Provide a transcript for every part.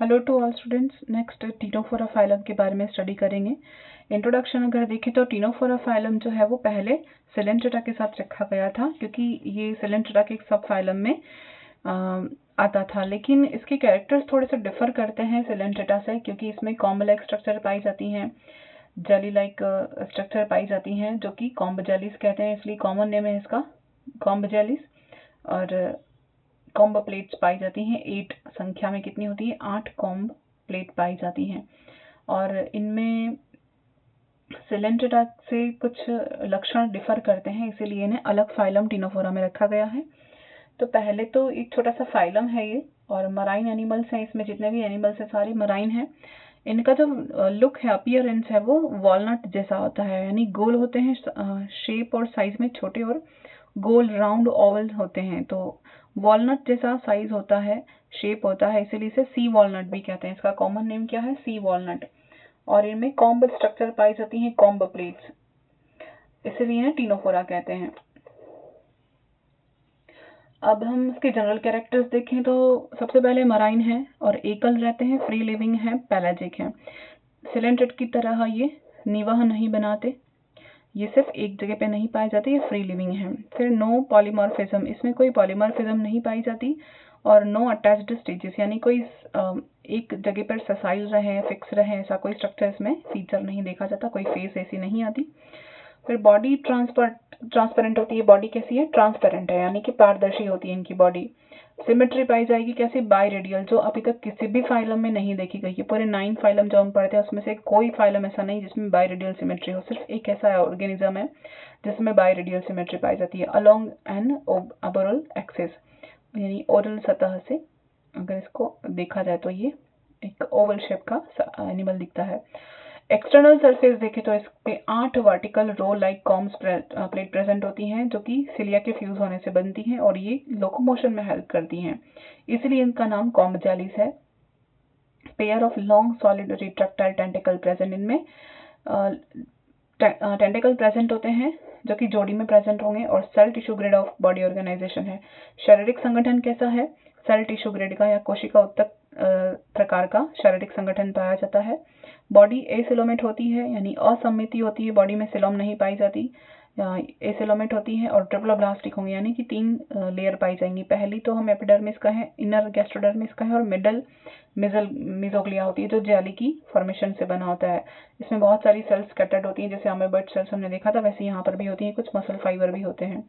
Hello to all students. Next ctenophora phylum के बारे में स्टडी करेंगे। इंट्रोडक्शन अगर देखें तो टीनोफोरा फाइलम जो है वो पहले सिलेंट्रेटा के साथ रखा गया था, क्योंकि ये सिलेंट्रेटा के सब फाइलम में आता था। लेकिन इसके कैरेक्टर्स थोड़े से डिफर करते हैं सिलेंट्रेटा से, क्योंकि इसमें कॉम्ब लाइक स्ट्रक्चर पाई जाती हैं, जेली लाइक स्ट्रक्चर पाई जाती हैं, जो कि कॉम्ब जेलीज कहते हैं, इसलिए कॉमन नेम है इसका कॉम्ब जेलीज। और कॉम्ब प्लेट्स पाई जाती हैं 8 संख्या में। कितनी होती है? 8 कॉम्ब प्लेट पाई जाती हैं। और इनमें सिलेंट्रेटा से कुछ लक्षण डिफर करते हैं, इसीलिए इन्हें अलग फाइलम टीनोफोरा में रखा गया है। तो पहले तो एक छोटा सा फाइलम है ये, और मराइन एनिमल्स हैं इसमें। जितने भी एनिमल्स हैं सारे मराइन हैं। इनका जो लुक है, अपीयरेंस है, वो वॉलनट जैसा होता है, यानी गोल होते हैं, शेप और साइज में छोटे और गोल राउंड ओवल होते हैं। तो वॉलनट जैसा साइज होता है, शेप होता है, इसीलिए इसे सी वॉलनट भी कहते हैं। इसका कॉमन नेम क्या है? सी वॉलनट। और इनमें कॉम्ब स्ट्रक्चर पाई जाती है, कॉम्ब प्लेट्स, इसलिए इन्हें टीनोफोरा कहते हैं। अब हम इसके जनरल कैरेक्टर्स देखें तो सबसे पहले मराइन है और एकल रहते हैं, फ्री लिविंग है, पैलाजिक है। सिलेंट्रेट की तरह ये निवाह नहीं बनाते, ये सिर्फ एक जगह पे नहीं पाए जाते, ये फ्री लिविंग है। फिर नो पॉलीमॉर्फिज्म, इसमें कोई पॉलीमॉर्फिज्म नहीं पाई जाती। और नो अटैच्ड स्टेजेस, यानी कोई एक जगह पर ससाइल रहे, फिक्स रहे, ऐसा कोई स्ट्रक्चर इसमें फीचर नहीं देखा जाता, कोई फेस ऐसी नहीं आती। फिर बॉडी ट्रांसपेरेंट होती है। बॉडी कैसी है? ट्रांसपेरेंट है, यानी कि पारदर्शी होती है इनकी बॉडी। सिमेट्री पाई जाएगी कैसी? बाई रेडियल, जो अभी तक किसी भी फाइलम में नहीं देखी गई है। पूरे 9 फाइलम जो हम पढ़ते हैं उसमें से कोई फाइलम ऐसा नहीं जिसमें बाई रेडियल सिमेट्री हो। सिर्फ एक ऐसा ऑर्गेनिज्म है जिसमें बाई रेडियल सिमेट्री पाई जाती है, अलोंग एन ओबरल एक्सिस, यानी ओरल सतह से अगर इसको देखा जाए तो ये एक ओवल शेप का एनिमल दिखता है। एक्सटर्नल सरफेस देखें तो इस पे 8 वर्टिकल रो लाइक कॉम्स प्लेट प्रेजेंट होती हैं, जो कि सिलिया के फ्यूज होने से बनती हैं और ये लोकोमोशन में हेल्प करती हैं, इसलिए इनका नाम कॉम्ब जेलीज है। Pair of long solid retractile tentacle present, इनमें टेंटिकल प्रेजेंट होते हैं जो कि जोड़ी में प्रेजेंट होंगे। और cell tissue grade of body organisation है। शारीरिक संगठन कैसा है? सेल टिश्यू ग्रेड का या कोशिका उत्तक प्रकार का शारीरिक संगठन पाया जाता है। बॉडी एसिलोमेट होती है, यानी असममिति होती है, बॉडी में सिलोम नहीं पाई जाती, एसिलोमेट होती है। और ट्रिप्लोब्लास्टिक होंगे, यानी कि 3 लेयर पाई जाएंगी। पहली तो हम एपिडर्मिस का है, इनर गैस्ट्रोडर्मिस का है, और मिडल मिजोग्लिया होती है, जो जेली की फॉर्मेशन से बना होता है। इसमें बहुत सारी सेल्स स्कैटर्ड होती हैं, जैसे अमेबर्ट सेल्स हमने देखा था, वैसे यहाँ पर भी होती हैं। कुछ मसल फाइबर भी होते हैं।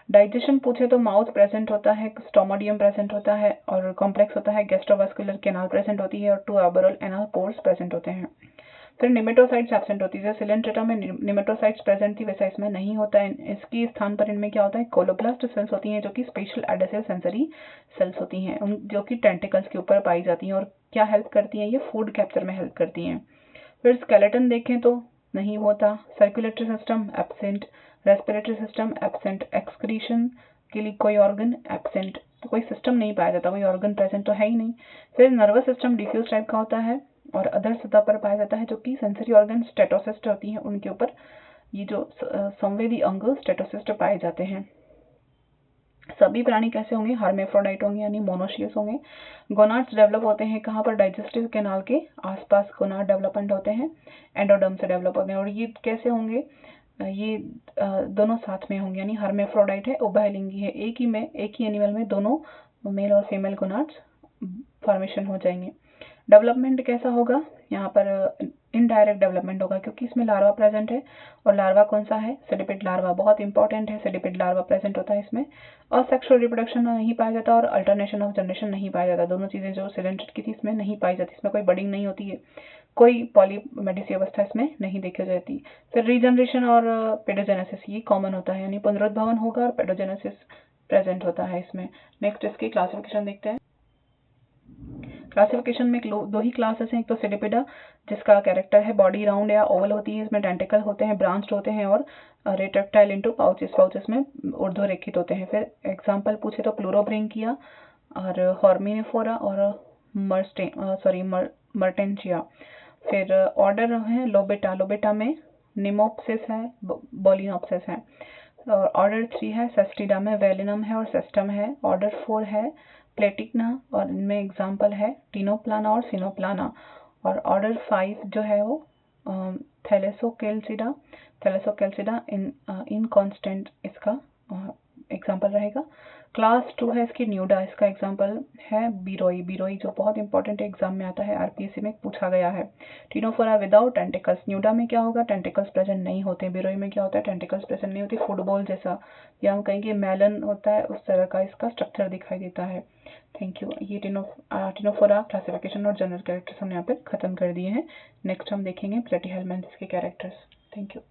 डाइजेशन पूछे तो माउथ प्रेजेंट होता है, स्टोमोडियम प्रेजेंट होता है, और कॉम्प्लेक्स होता है, गैस्ट्रोवास्कुलर कैनाल प्रेजेंट होती है, और 2 ओबरल एनल पोर्स प्रेजेंट होते हैं। फिर निमेटोसाइट्स एब्सेंट होती है। जैसे सिलेंट्रेटा में निमेटोसाइट्स प्रेजेंट थी, वैसा इसमें नहीं होता है। इसके स्थान पर इनमें क्या होता है? कोलोब्लास्ट सेल्स होती हैं, जो कि स्पेशल एडेसिव सेंसरी सेल्स होती हैं, जो कि टेंटिकल्स के ऊपर पाई जाती हैं। और क्या हेल्प करती हैं? ये फूड कैप्चर में हेल्प करती हैं। फिर स्केलेटन देखें तो नहीं होता। Circulatory system absent, respiratory system absent, excretion के लिए कोई ऑर्गन एब्सेंट, तो कोई सिस्टम नहीं पाया जाता, कोई ऑर्गन प्रेजेंट तो है ही नहीं। फिर नर्वस सिस्टम डिफ्यूज टाइप का होता है और अदर सतह पर पाया जाता है, जो कि सेंसरी ऑर्गन स्टेटोसिस्ट होती हैं, उनके ऊपर ये जो संवेदी अंग स्टेटोसिस्ट पाए जाते हैं। सभी प्राणी कैसे होंगे? हर्मेफ्रोडाइट होंगे, यानी मोनोशियस होंगे। गोनाड्स डेवलप होते हैं कहाँ पर? डाइजेस्टिव कैनाल के आसपास गोनाड डेवलपमेंट होते हैं, एंडोडर्म से डेवलप होते हैं। और ये कैसे होंगे? ये दोनों साथ में होंगे, यानी हर्मेफ्रोडाइट है, उभयलिंगी है। एक ही एनिमल में दोनों मेल और फीमेल गोनाड्स फॉर्मेशन हो जाएंगे। डेवलपमेंट कैसा होगा? यहाँ पर इनडायरेक्ट डेवलपमेंट होगा, क्योंकि इसमें लार्वा प्रेजेंट है। और लार्वा कौन सा है? सेडिपिड लार्वा, बहुत इंपॉर्टेंट है। सेडिपिड लार्वा प्रेजेंट होता है इसमें। और सेक्सुअल रिप्रोडक्शन नहीं पाया जाता, और अल्टरनेशन ऑफ जनरेशन नहीं पाया जाता। दोनों चीजें जो सिलेंट्रेट की थी इसमें नहीं पाई जाती। इसमें कोई बडिंग नहीं होती है, कोई पॉलीमेडिसी अवस्था इसमें नहीं देखी जाती। फिर रीजनरेशन और पेडोजेनेसिस ये कॉमन होता है, यानी पुनरुद्भवन होगा और पेडोजेनेसिस प्रेजेंट होता है इसमें। नेक्स्ट इसकी क्लासिफिकेशन देखते हैं। क्लासिफिकेशन में 2 ही क्लासेस हैं। एक तो सेडिपिडा, जिसका कैरेक्टर है बॉडी राउंड या ओवल होती है, इसमें टेंटिकल होते हैं, ब्रांच्ड होते हैं, और रिट्रैक्टाइल इनटू पाउचेस में ऊर्ध्वरेखित होते हैं। फिर एग्जांपल पूछे तो प्लूरोब्रिंकिया और हॉर्मिनिफोरा और मर्टेंचिया। फिर ऑर्डर है लोबेटा, लोबेटा में निमोप्सिस है, बोलिनोप्सिस है। और ऑर्डर 3 है सेस्टिडा में वेलिनम है और सेस्टम है। ऑर्डर 4 है प्लेटिकना, और इनमें एग्जाम्पल है टिनोप्लाना और सिनोप्लाना। और ऑर्डर 5 जो है वो थैलेसोकेल्सिडा, थैलेसोकेल्सिडा इनकॉन्स्टेंट इसका एग्जाम्पल रहेगा। क्लास 2 है इसकी न्यूडा, इसका एग्जाम्पल है बिरोई, बिरोई जो बहुत इंपॉर्टेंट एग्जाम में आता है, आरपीएससी में पूछा गया है। टिनोफोरा विदाउट टेंटिकल्स, न्यूडा में क्या होगा, टेंटिकल्स प्रेजेंट नहीं होते, बिरोई में क्या होता है, टेंटिकल्स प्रेजेंट नहीं होती, फुटबॉल जैसा या हम कहेंगे मेलन होता है उस तरह का इसका स्ट्रक्चर दिखाई देता है। Thank you. ये टिनोफोरा क्लासिफिकेशन और जनरल कैरेक्टर्स हमने यहाँ पर खत्म कर दिए हैं। नेक्स्ट हम देखेंगे प्लेटीहेल्मिन्थ्स के कैरेक्टर्स। Thank you.